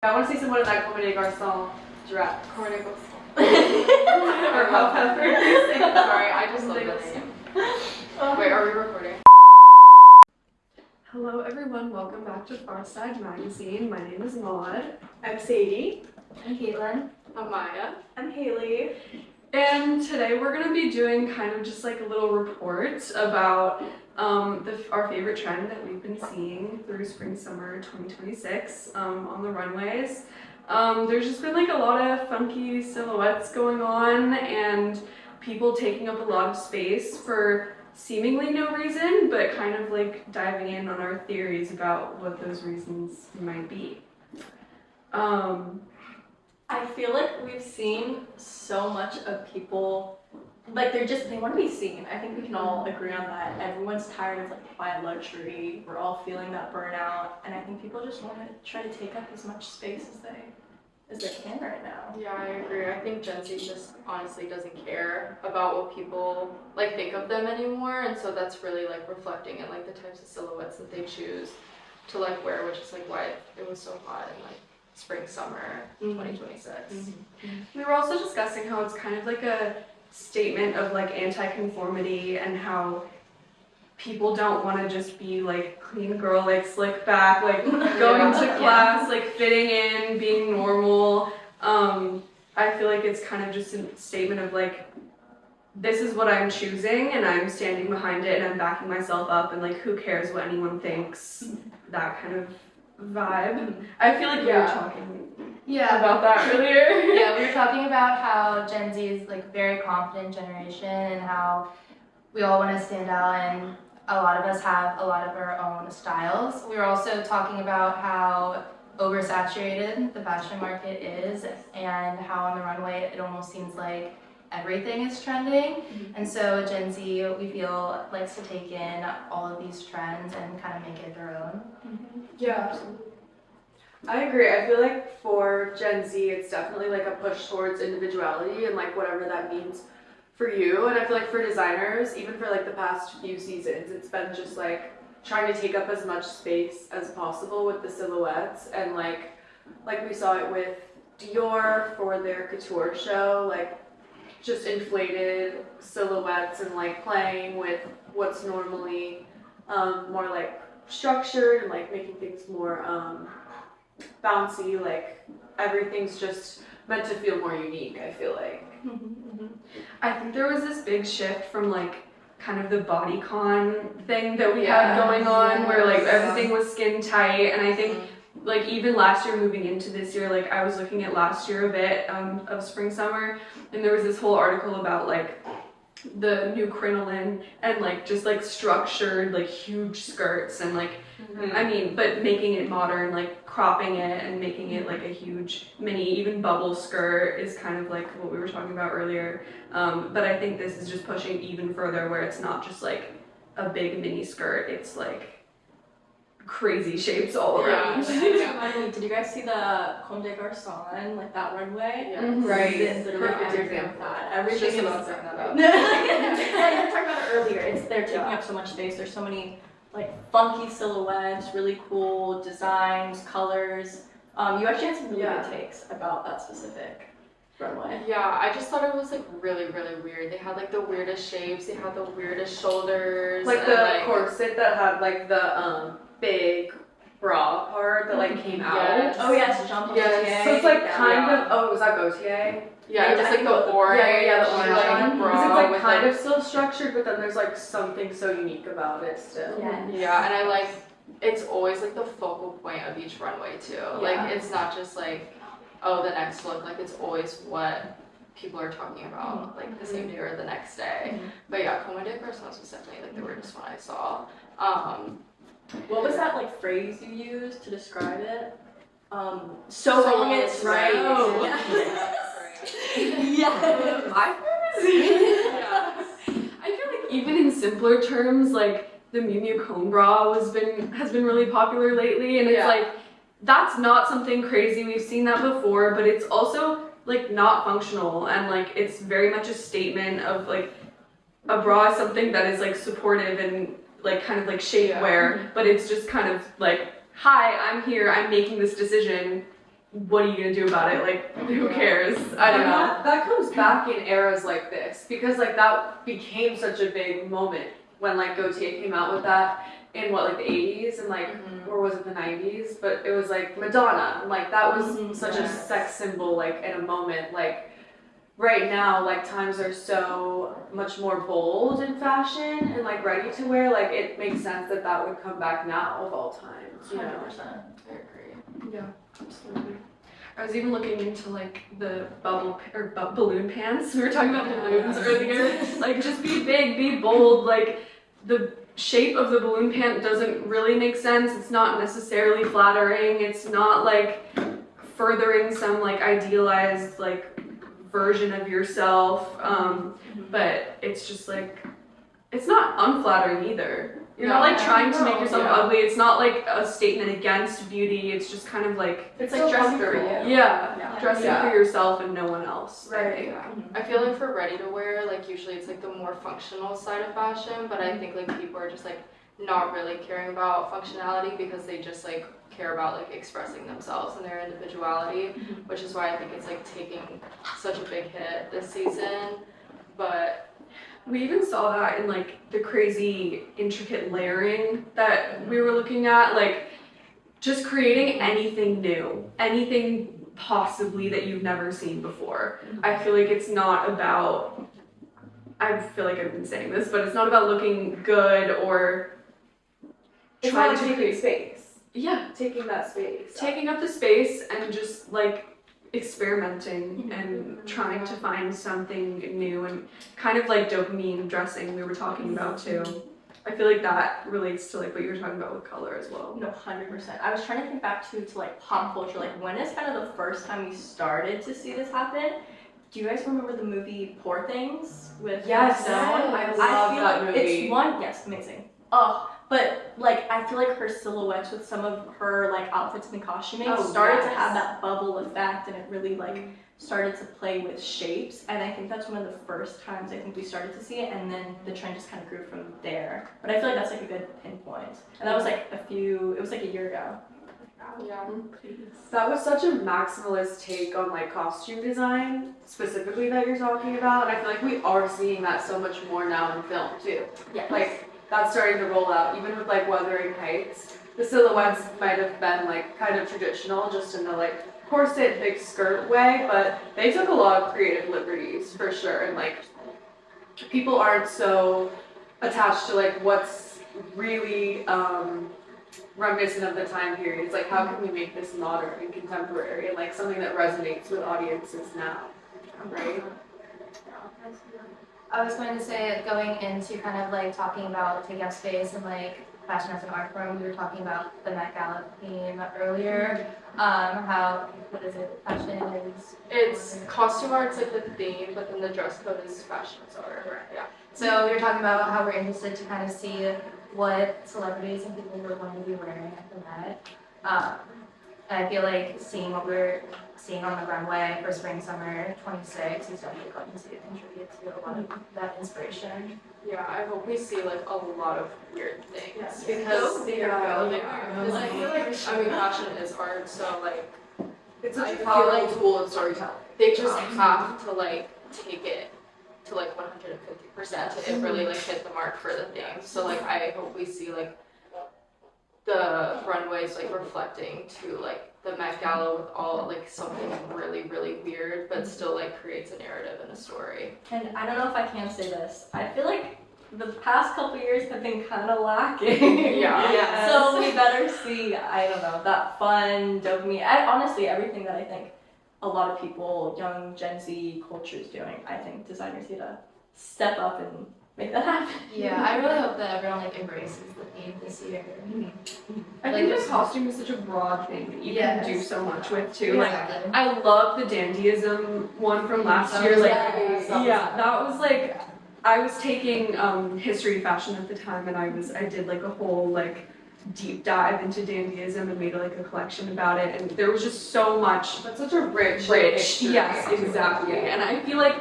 I want to see someone in that Comme des Garçons dress. Comme des Garçons. Or however you say that. Sorry, I just love the name. Wait, are we recording? Hello everyone, welcome back to Farside Magazine. My name is Maud. I'm Sadie. I'm Caitlin. I'm Maya. I'm Haley. And today we're going to be doing kind of just like a little report about our favorite trend that we've been seeing through spring summer 2026 on the runways. There's just been like a lot of funky silhouettes going on and people taking up a lot of space for seemingly no reason, but kind of like diving in on our theories about what those reasons might be. I feel like we've seen so much of people, like they want to be seen. I think we can all agree on that. Everyone's tired of like quiet luxury. We're all feeling that burnout, and I think people just want to try to take up as much space as they can right now. Yeah, I agree. I think Gen Z just honestly doesn't care about what people like think of them anymore, and so that's really like reflecting in like the types of silhouettes that they choose to like wear, which is like why it was so hot in like spring summer 2026. We were also discussing how it's kind of like a statement of like anti-conformity and how people don't want to just be like clean girl, like slick back, like going to class, like fitting in, being normal. I feel like it's kind of just a statement of like, this is what I'm choosing and I'm standing behind it and I'm backing myself up and like who cares what anyone thinks, that kind of vibe. I feel like we were talking about that earlier. Yeah, we were talking about how Gen Z is like a very confident generation and how we all want to stand out, and a lot of us have a lot of our own styles. We were also talking about how oversaturated the fashion market is and how on the runway it almost seems like everything is trending. And so Gen Z, we feel, likes to take in all of these trends and kind of make it their own. Yeah, I agree. I feel like for Gen Z, it's definitely like a push towards individuality and like whatever that means for you. And I feel like for designers, even for like the past few seasons, it's been just like trying to take up as much space as possible with the silhouettes. And like we saw it with Dior for their couture show, like just inflated silhouettes and like playing with what's normally more like structured and like making things more bouncy. Like everything's just meant to feel more unique, I feel like. I think there was this big shift from like kind of the bodycon thing that we had going on where like everything was skin tight, and I think like even last year moving into this year, like I was looking at last year a bit of spring summer, and there was this whole article about like the new crinoline and like just like structured like huge skirts and like I mean, but making it modern, like cropping it and making it like a huge mini, even bubble skirt is kind of like what we were talking about earlier. But I think this is just pushing even further where it's not just like a big mini skirt, it's like crazy shapes all around. Did you guys see the Comme des Garçons, like that runway? Right. Perfect example of that. Everything Just is about to bring that up. Yeah, you talked about it earlier. They're taking up so much space. There's so many like funky silhouettes, really cool designs, colors. You actually had some really good takes about that specific runway. Yeah, I just thought it was like really, really weird. They had like the weirdest shapes. They had the weirdest shoulders. Like the corset that had like the big bra part that like came out. Yes. Oh yes, Jean-Paul Gaultier. So it's like kind of, was that Gaultier? Yeah, just like the orange. Yeah, the orange like, one. bra Because it's like with, kind of still structured, but then there's like something so unique about it still. Yeah, and I like, it's always like the focal point of each runway too. Like it's not just like, oh, the next look, like it's always what people are talking about, like the same day or the next day. But yeah, Comme des Garçons was definitely like the weirdest one I saw. What was that like phrase you used to describe it? So long it's right. I feel like even in simpler terms, like the Miu Miu cone bra has been really popular lately, and it's like that's not something crazy. We've seen that before, but it's also like not functional, and like it's very much a statement of like a bra is something that is like supportive and like kind of like shapewear, but it's just kind of like, hi, I'm here, I'm making this decision. what are you gonna do about it? Like, who cares? I don't And know. that comes back in eras like this because like that became such a big moment when like Gaultier came out with that in what like the 80s and like or was it the 90s? But it was like Madonna and like that was such a sex symbol like in a moment like. Right now, like times are so much more bold in fashion and like ready to wear. Like it makes sense that that would come back now of all times. You know. 100%. I agree. Yeah, absolutely. I was even looking into like the balloon pants. We were talking about balloons earlier. Like just be big, be bold. Like the shape of the balloon pant doesn't really make sense. It's not necessarily flattering. It's not like furthering some like idealized like version of yourself. But it's just like it's not unflattering either. You're not like trying to make yourself ugly. It's not like a statement against beauty. It's just kind of like It's like dressing for you. dressing for yourself and no one else. I think. Yeah. I feel like for ready to wear, like usually it's like the more functional side of fashion, but I think like people are just like not really caring about functionality because they just like care about like expressing themselves and their individuality, which is why I think it's like taking such a big hit this season. But we even saw that in like the crazy intricate layering that we were looking at, like just creating anything new, anything possibly that you've never seen before. I feel like it's not about, I feel like I've been saying this, but it's not about looking good or It's trying not to taking create space. Yeah, Taking that space. taking up the space and just like experimenting and trying to find something new and kind of like dopamine dressing we were talking about too. I feel like that relates to like what you were talking about with color as well. No, 100%. I was trying to think back to like pop culture. Like when is kind of the first time we started to see this happen? Do you guys remember the movie Poor Things with Yes, Stone? I love feel that like movie. It's one, yes, amazing. Oh, but like I feel like her silhouettes with some of her like outfits and costuming started to have that bubble effect, and it really like started to play with shapes. And I think that's one of the first times I think we started to see it, and then the trend just kind of grew from there. But I feel like that's like a good pinpoint, and that was like it was like a year ago. yeah, That was such a maximalist take on like costume design, specifically that you're talking about, and I feel like we are seeing that so much more now in film too. Yeah. Like that's starting to roll out, even with like Wuthering Heights. The silhouettes might have been like kind of traditional, just in the like corset, big skirt way, but they took a lot of creative liberties for sure, and like people aren't so attached to like what's really reminiscent of the time period. It's like, how can we make this modern and contemporary and like something that resonates with audiences now, right? I was going to say, going into kind of like talking about taking up space and like fashion as an art form, we were talking about the Met Gala theme earlier. How, what is it, fashion is? it's costume art's like the theme, but then the dress code is fashion art. Yeah. So we were talking about how we're interested to kind of see what celebrities and people we're going to be wearing at the Met. And I feel like seeing what we're seeing on the runway for spring summer 26 is definitely going to contribute to a lot of that inspiration. Yeah, I hope we see like a lot of weird things Yes. because They are. Because I feel like fashion is art, so like It's I such a feel powerful like- tool of storytelling. they just have to like take it to like 150% to really like hit the mark for the thing. So like I hope we see like the runways like reflecting to like the Met Gala with all like something really really weird, but still like creates a narrative and a story. And I don't know if I can say this. I feel like the past couple years have been kind of lacking. Yeah. So we better see, I don't know, that fun dopamine. Honestly, everything that I think a lot of people, young Gen Z culture is doing, I think designers need to step up and make that happen. Yeah, I really hope that everyone like embraces the theme this year. I think the costume is such a broad thing that you can do so much with too. Like Exactly. I love the dandyism one from last That year. was Like nice. that was like I was taking history of fashion at the time, and I did like a whole like deep dive into dandyism and made like a collection about it, and there was just so much That's such a rich history. yes, exactly. And I feel like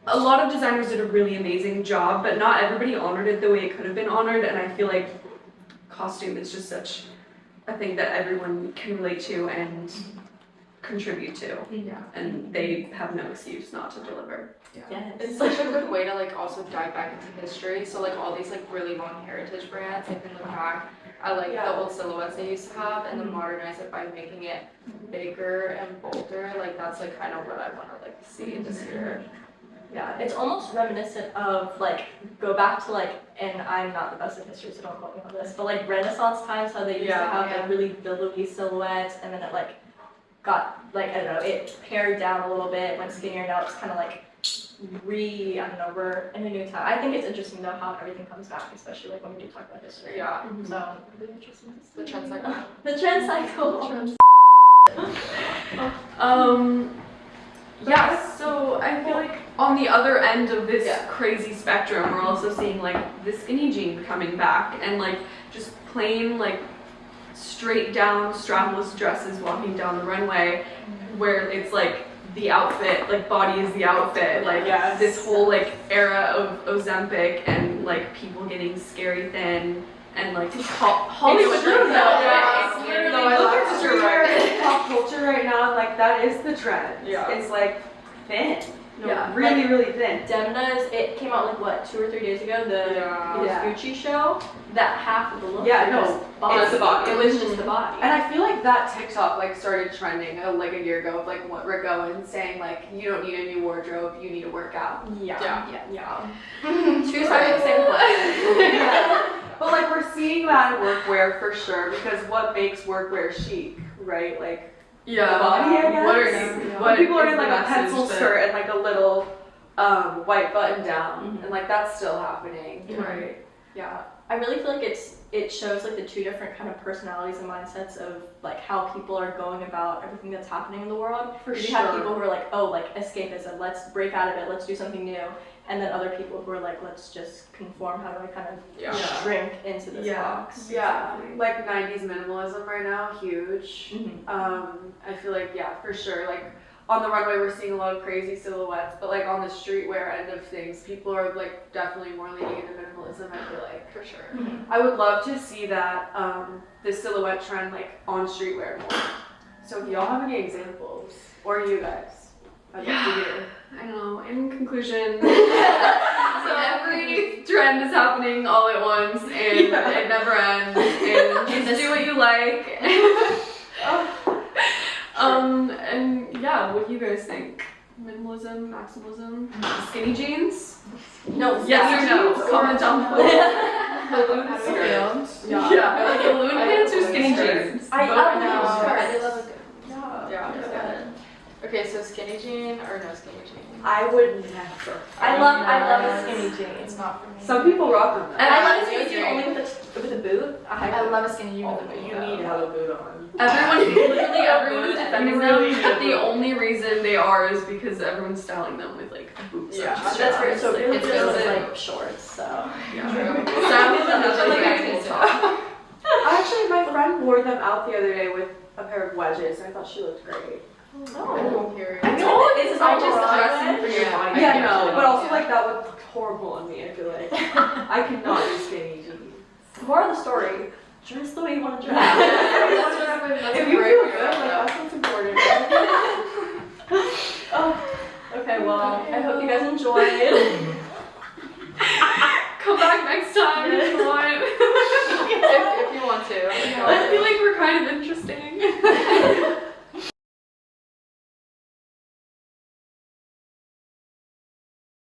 a lot of designers did a really amazing job, but not everybody honored it the way it could have been honored, and I feel like costume is just such a thing that everyone can relate to and contribute to, Yeah. and they have no excuse not to deliver. Yes. It's such a good way to like also dive back into history. So like all these like really long heritage brands, they can look back at like the old silhouettes they used to have and then modernize it by making it bigger and bolder. Like that's like kind of what I want to like see this year. Yeah, it's almost reminiscent of like go back to like, and I'm not the best at history, so don't quote me on this, but like Renaissance times, how they used to have like really billowy silhouettes, and then it like got like I don't know, it pared down a little bit, went skinnier. Now it's kind of like I don't know, we're in a new time. I think it's interesting though how everything comes back, especially like when we do talk about history. Yeah. So really interesting. The trend cycle. The trend cycle. Yeah, so I feel like on the other end of this crazy spectrum, we're also seeing like the skinny jean coming back and like just plain like straight down strapless dresses walking down the runway where it's like the outfit, like body is the outfit, like this whole like era of Ozempic and like people getting scary thin and like Hollywood It's true, like though. it's Yeah. literally No, I look love at streetwear streetwear. and pop culture right now, and like that is the trend. Yeah. It's like thin. No, Yeah. Really, really thin. Demna's, it came out like what, 2 or 3 days ago, the Yeah. Gucci show. That half of the look Yeah, was no, body. it's the body. It was just the body. And I feel like that TikTok like started trending like a year ago of like what Rick Owens saying like you don't need a new wardrobe, you need to work out. Yeah. Two sides of the same coin. But like we're seeing that in workwear for sure because what makes workwear chic, right? Like Yeah, the body, I guess. what are When what people are is in the like a message pencil that- skirt and like a little white button down, and like that's still happening. Right. Yeah, I really feel like it shows like the two different kind of personalities and mindsets of like how people are going about everything that's happening in the world. For You have sure. people who are like, oh, like escapism, let's break out of it, let's do something new, and then other people who are like, let's just conform. How do I kind of Yeah. shrink into this Yeah. box? Yeah, like 90s minimalism right now, huge. Mhm. I feel like, yeah, for sure. Like on the runway, we're seeing a lot of crazy silhouettes, but like on the streetwear end of things, people are like definitely more leaning into minimalism, I feel like. For sure. I would love to see that, the silhouette trend like on streetwear more. So if y'all have any examples, or you guys, I'd love to hear. I know. In conclusion, so every trend is happening all at once, and it never ends. And just do what you like. And yeah, what do you guys think? Minimalism, maximalism, skinny jeans? No. Yes or no? jeans Comment down below. Balloon How do we skirts. Yeah, like balloon pants or skinny skirts. jeans? I Vote love now. balloon skirts. I did love a good. Yeah. It's good. Okay, so skinny jean or no skinny jean? I would never. I love a skinny jean. It's not for me. Some people rock them though. And I love a I skinny jean agree. only with a boot. I love a skinny jean with a boot. You need to have a boot on. Literally everyone is defending them, really but do. the only reason they are is because everyone's styling them with like boots. Yeah, and That's fair. So like, really it's just just like shorts. So. yeah. True. Style is another Like, thing we'll talk. Actually, my friend wore them out the other day with a pair of wedges, and I thought she looked great. Oh, period. I feel like this is I all just wrong. dressing for your Yeah. body. Yeah, can't no, really but also yeah. like that would look horrible on me. I feel like I cannot do skinny jeans. More of the story. Dress the way you want to dress. That's If a you great feel way to good, wrap like it up. that's what's important. Okay, well, I hope you guys enjoyed. Come back next time if you want. If you want to. I feel like we're kind of interesting.